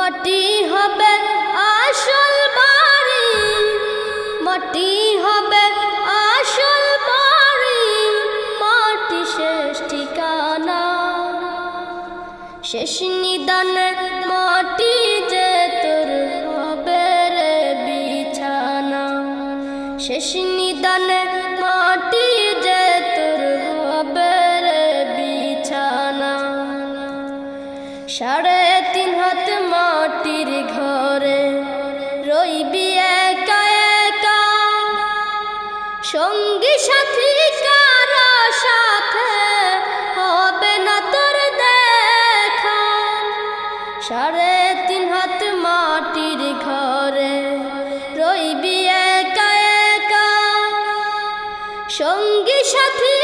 মাটি হবে আসল বাড়ি, মাটি হবে আসল বাড়ি, মাটি শেষ ঠিকানা। শেষ নিদানে মাটি যে তোর হবে রে বিছানা, শেষ নিদানে মাটি যে তোর হবে রে বিছানা। 3.5 হাত মাটির ঘরে রইবি একা একা, সঙ্গী সাথী কারো সাথে হবে না তোর দেখা। 3.5 হাত মাটির ঘরে রইবি একা একা, সঙ্গী সাথী